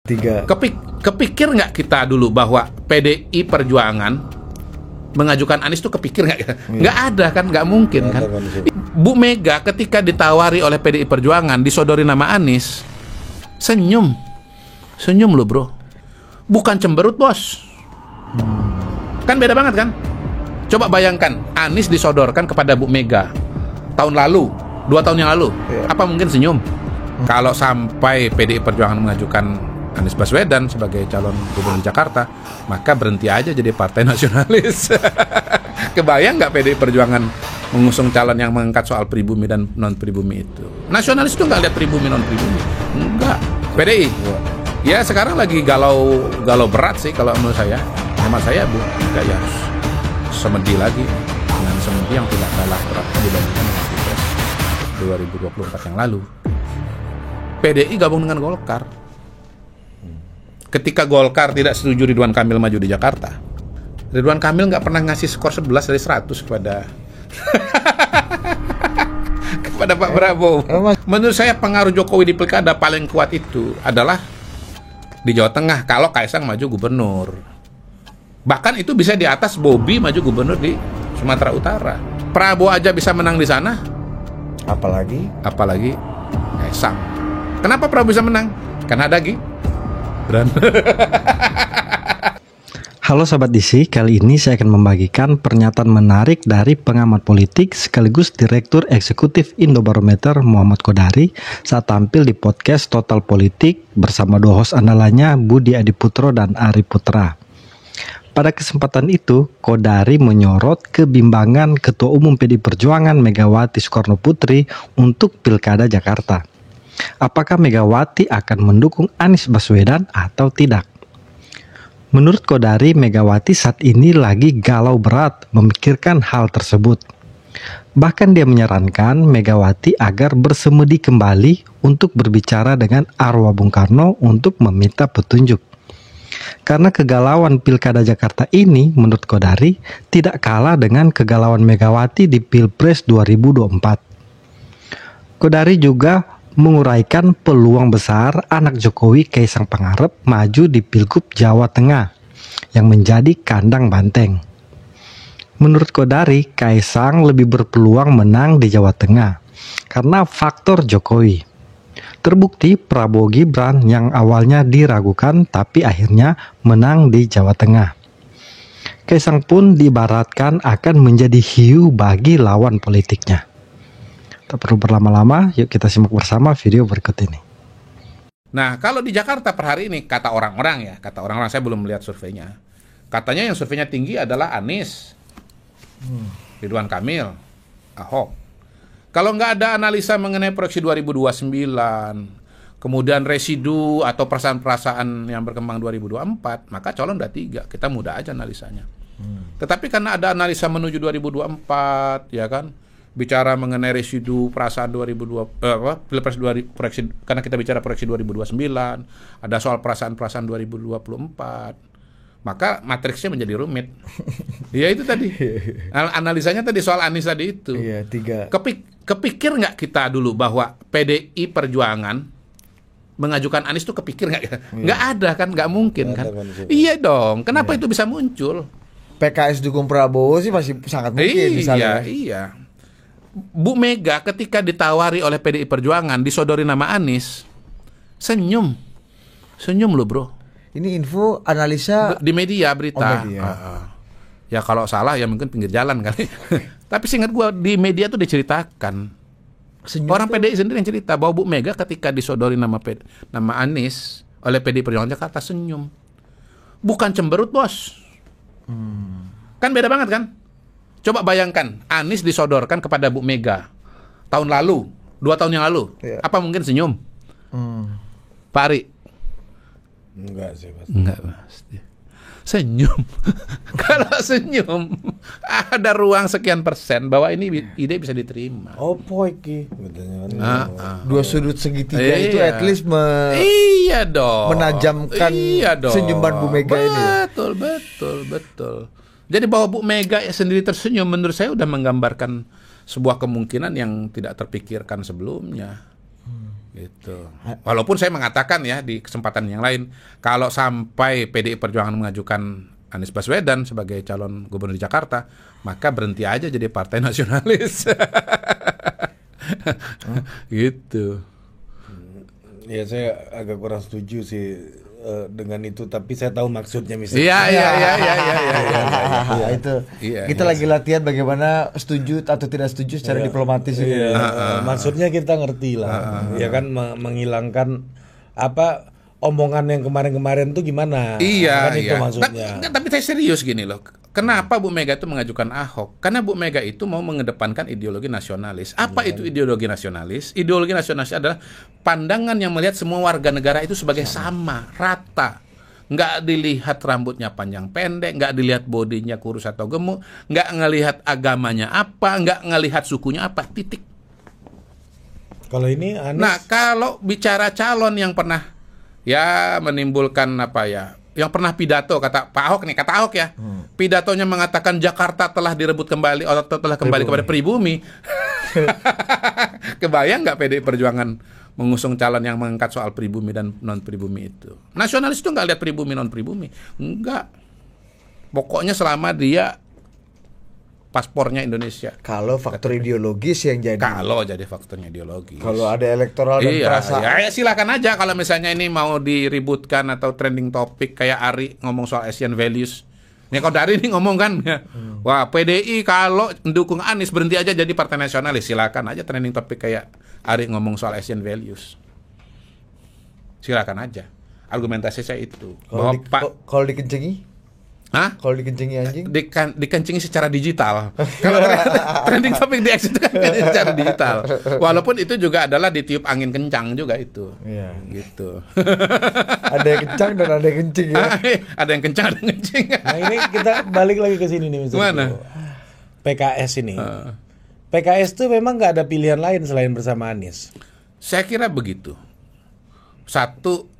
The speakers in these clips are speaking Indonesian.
Tiga. Kepikir nggak kita dulu bahwa PDI Perjuangan mengajukan Anies itu kepikir nggak? Nggak ada kan, nggak mungkin kan. Bu Mega ketika ditawari oleh PDI Perjuangan disodori nama Anies, senyum loh bro, bukan cemberut bos. Kan beda banget kan. Coba bayangkan Anies disodorkan kepada Bu Mega tahun lalu, 2 tahun yang lalu, apa mungkin senyum? Kalau sampai PDI Perjuangan mengajukan Anies Baswedan sebagai calon gubernur Jakarta, maka berhenti aja jadi partai nasionalis. Kebayang nggak PDI Perjuangan mengusung calon yang mengangkat soal pribumi dan non pribumi itu? Nasionalis itu nggak lihat pribumi non pribumi, enggak. PDI, ya sekarang lagi galau berat sih kalau menurut saya. Hemat saya Bu, enggak ya harus semedi lagi dengan semedi yang tidak kalah berat dibandingkan dengan Pilpres 2024 yang lalu. PDI gabung dengan Golkar. Ketika Golkar tidak setuju Ridwan Kamil maju di Jakarta, Ridwan Kamil nggak pernah ngasih skor 11 dari 100 kepada Pak Prabowo. Menurut saya pengaruh Jokowi di pilkada paling kuat itu adalah di Jawa Tengah kalau Kaisang maju gubernur. Bahkan itu bisa di atas Bobi maju gubernur di Sumatera Utara. Prabowo aja bisa menang di sana, apalagi Kaisang. Kenapa Prabowo bisa menang? Karena ada Gibran. Halo Sobat DC, kali ini saya akan membagikan pernyataan menarik dari pengamat politik sekaligus Direktur Eksekutif Indobarometer Muhammad Kodari saat tampil di podcast Total Politik bersama 2 host andalannya Budi Adiputro dan Ari Putra. Pada kesempatan itu, Kodari menyorot kebimbangan Ketua Umum PDI Perjuangan Megawati Soekarnoputri untuk Pilkada Jakarta. Apakah Megawati akan mendukung Anies Baswedan atau tidak? Menurut Kodari, Megawati saat ini lagi galau berat memikirkan hal tersebut. Bahkan dia menyarankan Megawati agar bersemedi kembali untuk berbicara dengan arwah Bung Karno untuk meminta petunjuk. Karena kegalauan Pilkada Jakarta ini, menurut Kodari, tidak kalah dengan kegalauan Megawati di Pilpres 2024. Kodari juga menguraikan peluang besar anak Jokowi Kaisang Pangarep maju di Pilgub Jawa Tengah yang menjadi kandang banteng. Menurut Kodari, Kaisang lebih berpeluang menang di Jawa Tengah karena faktor Jokowi. Terbukti Prabowo Gibran yang awalnya diragukan tapi akhirnya menang di Jawa Tengah. Kaisang pun diibaratkan akan menjadi hiu bagi lawan politiknya. Tak perlu berlama-lama, yuk kita simak bersama video berikut ini. Nah, kalau di Jakarta per hari ini, kata orang-orang, saya belum melihat surveinya. Katanya yang surveinya tinggi adalah Anies, Ridwan Kamil, Ahok. Kalau nggak ada analisa mengenai proyeksi 2029, kemudian residu atau perasaan-perasaan yang berkembang 2024, maka calon udah 3, kita mudah aja analisanya. Tetapi karena ada analisa menuju 2024, ya kan, bicara mengenai residu perasaan 2020 Pilpres proyeksi, karena kita bicara proyeksi 2029, ada soal perasaan-perasaan 2024, maka matriksnya menjadi rumit. Ya itu tadi analisanya tadi soal Anies tadi itu. Iya, 3. Kepikir nggak kita dulu bahwa PDI Perjuangan mengajukan Anies itu kepikir nggak? Nggak ada kan, nggak mungkin kan. Iya dong, kenapa itu bisa muncul? PKS dukung Prabowo sih masih sangat mungkin misalnya. Iya. Bu Mega ketika ditawari oleh PDI Perjuangan disodori nama Anies, senyum loh bro. Ini info analisa di media berita. Oh, media. Ya kalau salah ya mungkin pinggir jalan kali. Tapi seingat gua di media tuh diceritakan. Orang PDI sendiri yang cerita bahwa Bu Mega ketika disodori nama Anies oleh PDI Perjuangan Jakarta senyum. Bukan cemberut bos. Kan beda banget kan? Coba bayangkan, Anies disodorkan kepada Bu Mega tahun lalu, 2 tahun yang lalu. Apa mungkin senyum? Pak Ari? Enggak sih pasti. Enggak pasti. Senyum. Kalau senyum, ada ruang sekian persen bahwa ini ide bisa diterima. Oh, poiki. Dua sudut segitiga itu at least iya dong. menajamkan senyuman Bu Mega ini. Betul. Jadi bahwa Bu Mega sendiri tersenyum menurut saya udah menggambarkan sebuah kemungkinan yang tidak terpikirkan sebelumnya. Gitu. Walaupun saya mengatakan ya di kesempatan yang lain, kalau sampai PDI Perjuangan mengajukan Anies Baswedan sebagai calon gubernur di Jakarta, maka berhenti aja jadi partai nasionalis. Gitu. Ya saya agak kurang setuju sih dengan itu, tapi saya tahu maksudnya misalnya. Iya. Ya itu. Iya, Kita lagi latihan bagaimana setuju atau tidak setuju secara diplomatis ini. Maksudnya kita ngerti lah. Ya kan menghilangkan apa omongan yang kemarin-kemarin tuh gimana? Iya, kan itu maksudnya. Tapi saya serius gini loh. Kenapa Bu Mega itu mengajukan Ahok? Karena Bu Mega itu mau mengedepankan ideologi nasionalis. Apa itu ideologi nasionalis? Ideologi nasionalis adalah pandangan yang melihat semua warga negara itu sebagai sama, rata. Nggak dilihat rambutnya panjang pendek, nggak dilihat bodinya kurus atau gemuk, nggak ngelihat agamanya apa, nggak ngelihat sukunya apa, titik. Kalau ini Anies. Nah, kalau bicara calon yang pernah ya menimbulkan yang pernah pidato kata Ahok ya, pidatonya mengatakan Jakarta telah direbut kembali atau telah kembali kepada pribumi. Kebayang nggak PDI Perjuangan mengusung calon yang mengangkat soal pribumi dan non pribumi itu? Nasionalis itu nggak lihat pribumi non pribumi, enggak. Pokoknya selama dia paspornya Indonesia. Kalau faktor ideologis yang jadi. Kalau jadi faktornya ideologis. Kalau ada elektoral dan perasaan. Ya silakan aja kalau misalnya ini mau diributkan atau trending topik kayak Ari ngomong soal Asian values. Ini kalau dari ini ngomong kan ya. Wah, PDI kalau mendukung Anies berhenti aja jadi partai nasionalis. Silakan aja trending topik kayak Ari ngomong soal Asian values. Silakan aja. Argumentasi saya itu. Kalau dikencengi? Hah? Kalau dikencengi anjing? Dikencingi secara digital. Kalau trending topik di X itu kan secara digital. Walaupun itu juga adalah ditiup angin kencang juga itu. Iya. Gitu. Ada yang kencang dan ada yang kencing ya. Ada yang kencang, ada yang kencing. Nah ini kita balik lagi ke sini nih misalnya. Mana? PKS ini. PKS tuh memang nggak ada pilihan lain selain bersama Anies. Saya kira begitu. Satu,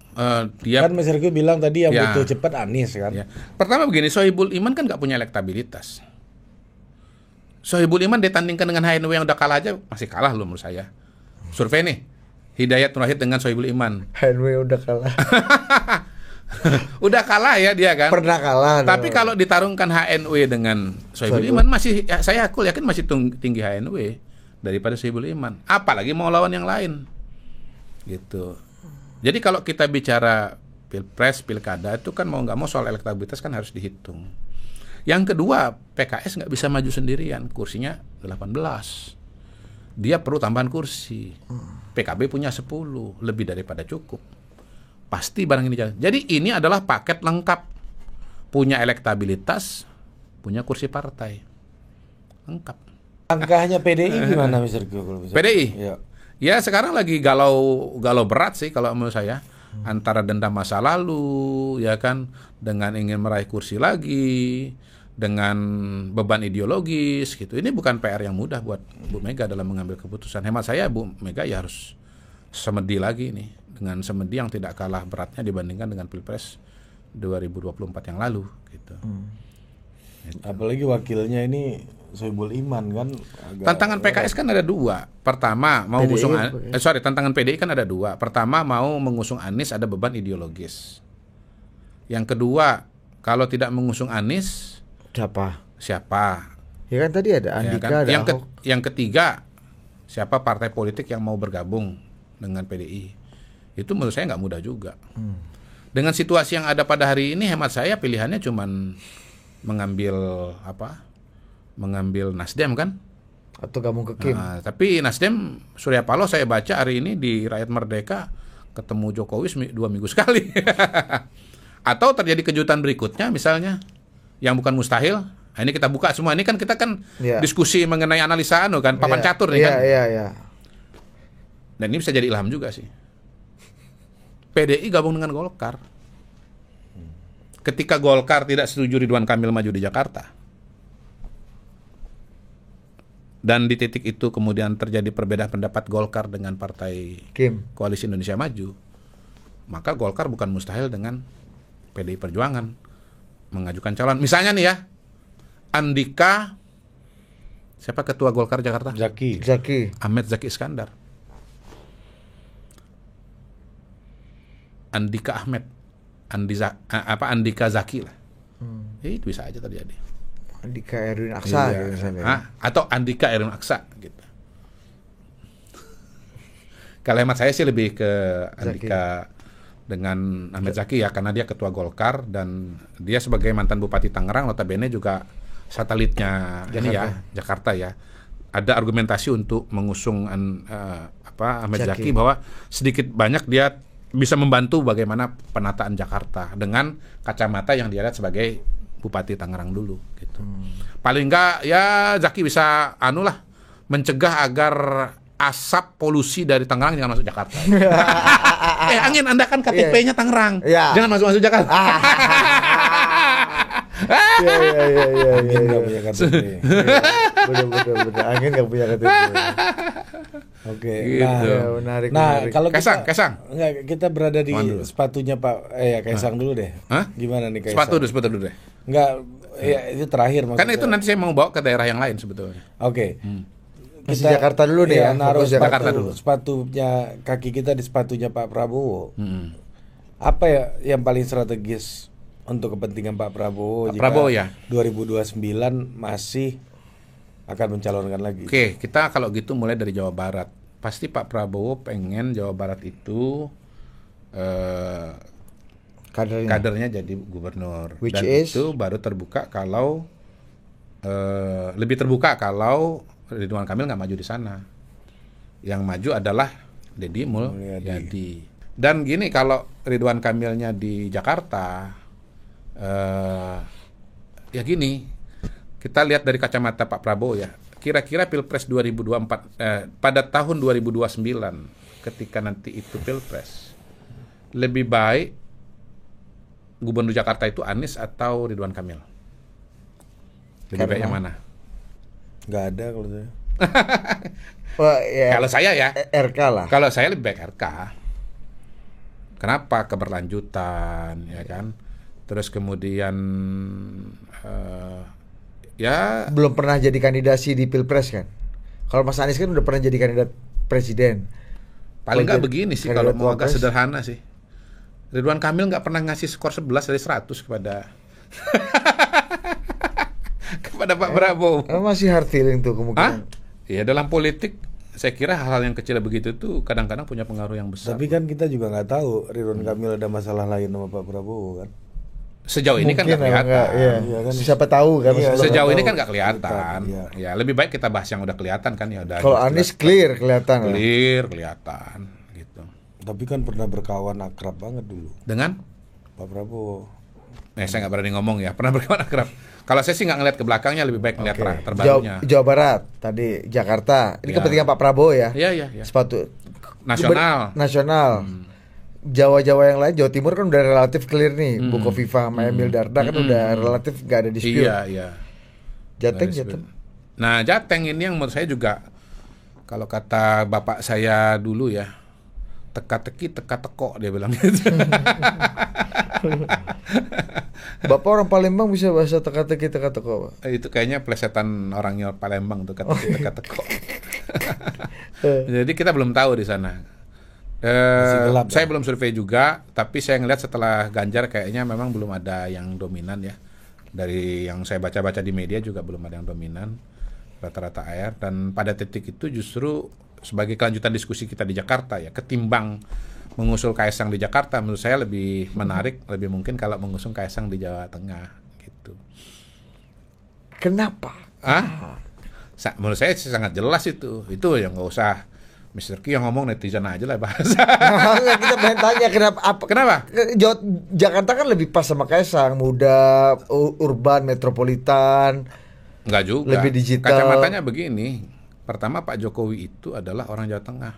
dia kan Mas Riko bilang tadi yang butuh cepat Anies kan. Ya. Pertama begini, Sohibul Iman kan nggak punya elektabilitas. Sohibul Iman ditandingkan dengan HNW yang udah kalah aja masih kalah loh menurut saya. Survei nih, Hidayat Nur Wahid dengan Sohibul Iman. HNW udah kalah. Udah kalah ya dia kan. Pernah kalah. Tapi kalau ditarungkan HNW dengan Sohibul Iman masih, saya yakin masih tinggi HNW daripada Sohibul Iman. Apalagi mau lawan yang lain, gitu. Jadi kalau kita bicara pilpres, pilkada itu kan mau nggak mau soal elektabilitas kan harus dihitung. Yang kedua, PKS nggak bisa maju sendirian, kursinya 18. Dia perlu tambahan kursi. PKB punya 10, lebih daripada cukup. Pasti barang ini jalan. Jadi ini adalah paket lengkap. Punya elektabilitas, punya kursi partai. Lengkap. Langkahnya PDI gimana Mr. Go? PDI? Ya. Ya sekarang lagi galau berat sih kalau menurut saya, antara dendam masa lalu ya kan, dengan ingin meraih kursi lagi, dengan beban ideologis gitu. Ini bukan PR yang mudah buat Bu Mega dalam mengambil keputusan. Hemat saya Bu Mega ya harus semedi lagi nih, dengan semedi yang tidak kalah beratnya dibandingkan dengan Pilpres 2024 yang lalu gitu. Gitu. Apalagi wakilnya ini Sohibul Iman kan. Tantangan PKS kan ada dua. Pertama mau mengusung tantangan PDI kan ada dua. Pertama mau mengusung Anies, ada beban ideologis. Yang kedua, kalau tidak mengusung Anies, siapa? Ya kan tadi ada Andika, ya kan? ada Ahok. Yang ketiga, siapa partai politik yang mau bergabung dengan PDI? Itu menurut saya nggak mudah juga. Dengan situasi yang ada pada hari ini, hemat saya pilihannya cuman mengambil Nasdem kan? Atau gabung ke Kim. Tapi Nasdem, Surya Paloh saya baca hari ini di Rakyat Merdeka ketemu Jokowi 2 minggu sekali. Atau terjadi kejutan berikutnya misalnya yang bukan mustahil. Nah, ini kita buka semua. Ini kan kita diskusi mengenai analisa kan, papan catur nih kan. Iya. Dan ini bisa jadi ilham juga sih. PDI gabung dengan Golkar. Ketika Golkar tidak setuju Ridwan Kamil maju di Jakarta, dan di titik itu kemudian terjadi perbedaan pendapat Golkar dengan partai Kim, Koalisi Indonesia Maju, maka Golkar bukan mustahil dengan PDI Perjuangan mengajukan calon. Misalnya nih ya, Andika, siapa ketua Golkar Jakarta? Zaki. Ahmed Zaki Iskandar. Andika Ahmed, Andika Zaki lah. Itu bisa aja terjadi. Andika Erwin Aksa gitu misalnya. Atau Andika Erwin Aksa gitu. Kalau hemat saya sih lebih ke Andika dengan Ahmed Zaki ya, karena dia ketua Golkar dan dia sebagai mantan Bupati Tangerang, notabene juga satelitnya Jakarta ya. Ada argumentasi untuk mengusung Ahmed Zaki bahwa sedikit banyak dia bisa membantu bagaimana penataan Jakarta dengan kacamata yang dia lihat sebagai Bupati Tangerang dulu gitu. Paling enggak ya Zaki bisa mencegah agar asap polusi dari Tangerang jangan masuk Jakarta. Angin, Anda kan KTP-nya Tangerang. Jangan masuk Jakarta. Iya. Angin nggak punya KTP. Bener. Angin nggak punya KTP. Oke. Gitu. Menarik. Kalau Kaisang. kita berada di sepatunya Pak Kaisang dulu deh. Hah? Gimana nih Kaisang? Sepatu dulu deh. Enggak, ya itu terakhir maksudnya. Kan itu nanti saya mau bawa ke daerah yang lain sebetulnya. Oke. Kita Jakarta dulu deh ya. Naruh Jakarta dulu. Sepatunya, kaki kita di sepatunya Pak Prabowo. Apa ya yang paling strategis untuk kepentingan Pak Prabowo jika Prabowo ya 2029 masih akan mencalonkan lagi? Oke, kita kalau gitu mulai dari Jawa Barat. Pasti Pak Prabowo pengen Jawa Barat itu kadernya jadi gubernur. Which dan is? Itu baru terbuka kalau lebih terbuka kalau Ridwan Kamil nggak maju di sana. Yang maju adalah Deddy Mulyadi. Dan gini, kalau Ridwan Kamilnya di Jakarta, ya gini, kita lihat dari kacamata Pak Prabowo ya. Kira-kira Pilpres 2024 pada tahun 2029 ketika nanti itu Pilpres, lebih baik Gubernur Jakarta itu Anies atau Ridwan Kamil? Lebih baik yang mana? Nggak ada kalau saya. Kalau saya ya RK lah. Kalau saya lebih baik RK. Kenapa? Keberlanjutan, ya kan. Terus kemudian ya belum pernah jadi kandidasi di Pilpres kan. Kalau Mas Anies kan udah pernah jadi kandidat presiden. Paling nggak begini sih kalau mau agak sederhana sih. Ridwan Kamil nggak pernah ngasih skor 11 dari 100 kepada kepada Pak Prabowo. Masih hard feeling tuh kemungkinan. Ya dalam politik saya kira hal-hal yang kecil begitu tuh kadang-kadang punya pengaruh yang besar. Tapi kan kita juga nggak tahu Ridwan Kamil ada masalah lain sama Pak Prabowo kan. Sejauh ini kan nggak kelihatan. Iya kan. Siapa tahu kan. Sejauh ini kan nggak kelihatan. Ya lebih baik kita bahas yang udah kelihatan kan ya udah. Kalau Anies clear kelihatan. Kelihatan gitu. Tapi kan pernah berkawan akrab banget dulu dengan Pak Prabowo. Saya nggak berani ngomong ya. Pernah berkawan akrab. Kalau saya sih nggak ngeliat ke belakangnya, lebih baik ngeliat terbarunya. Jawa Barat, tadi Jakarta. Ini kepentingan Pak Prabowo ya. Iya. Sepatu nasional. Jawa-Jawa yang lain, Jawa Timur kan udah relatif clear nih. Bu Kofifa sama Emil Dardak kan udah relatif nggak ada dispute. Iya. Jateng. Nah, Jateng ini yang menurut saya juga, kalau kata bapak saya dulu ya, teka-teki, teka-teko dia bilang gitu. Bapak orang Palembang bisa bahasa teka-teki, teka-teko. Itu kayaknya plesetan orangnya Palembang tuh, teka-teki, teka-teko. Jadi kita belum tahu di sana. Saya belum survei juga, tapi saya ngelihat setelah Ganjar kayaknya memang belum ada yang dominan ya. Dari yang saya baca-baca di media juga belum ada yang dominan, rata-rata AR. Dan pada titik itu justru sebagai kelanjutan diskusi kita di Jakarta ya, ketimbang mengusung Kaisang di Jakarta, menurut saya lebih menarik, lebih mungkin kalau mengusung Kaisang di Jawa Tengah gitu. Kenapa? Menurut saya sangat jelas itu yang nggak usah Mr. Ki yang ngomong, netizen aja lah bahasa. Kita pengen tanya kenapa? Jakarta kan lebih pas sama Kaisang, muda, urban, metropolitan. Enggak juga. Lebih digital. Kacamatanya begini. Pertama, Pak Jokowi itu adalah orang Jawa Tengah.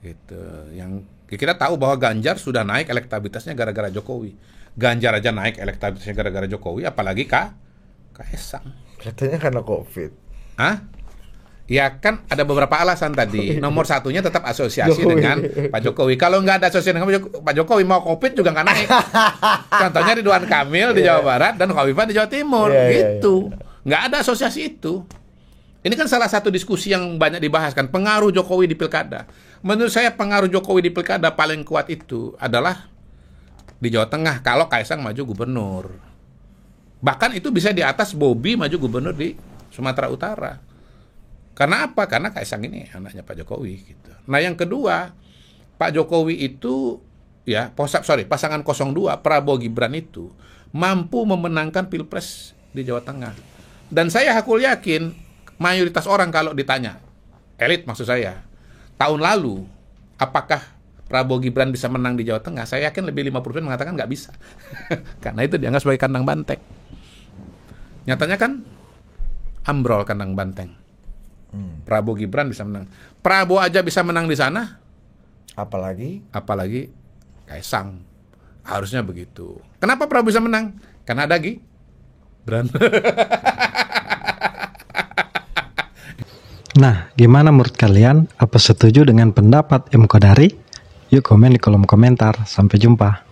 Gitu. Yang kita tahu bahwa Ganjar sudah naik elektabilitasnya gara-gara Jokowi. Ganjar aja naik elektabilitasnya gara-gara Jokowi, apalagi Kaisang. Katanya karena COVID. Ya kan ada beberapa alasan tadi. Nomor satunya tetap asosiasi dengan Pak Jokowi. Kalau nggak ada asosiasi dengan Pak Jokowi, mau COVID juga nggak naik. Contohnya Ridwan Kamil di Jawa Barat dan Khofifah di Jawa Timur, gitu. Nggak ada asosiasi itu. Ini kan salah satu diskusi yang banyak dibahas kan, pengaruh Jokowi di pilkada. Menurut saya pengaruh Jokowi di pilkada paling kuat itu adalah di Jawa Tengah kalau Kaisang maju gubernur. Bahkan itu bisa di atas Bobi maju gubernur di Sumatera Utara. Karena apa? Karena Kaisang ini anaknya Pak Jokowi gitu. Nah, yang kedua, Pak Jokowi itu ya, pasangan 02 Prabowo Gibran itu mampu memenangkan Pilpres di Jawa Tengah. Dan saya hakul yakin mayoritas orang kalau ditanya, elit maksud saya, tahun lalu apakah Prabowo Gibran bisa menang di Jawa Tengah? Saya yakin lebih 50% mengatakan nggak bisa. Karena itu dianggap sebagai kandang banteng. Nyatanya kan ambrol kandang banteng. Prabowo Gibran bisa menang. Prabowo aja bisa menang di sana. Apalagi Kaisang. Harusnya begitu. Kenapa Prabowo bisa menang? Karena ada Gibran. Nah, gimana menurut kalian? Apa setuju dengan pendapat M. Kodari? Yuk komen di kolom komentar. Sampai jumpa.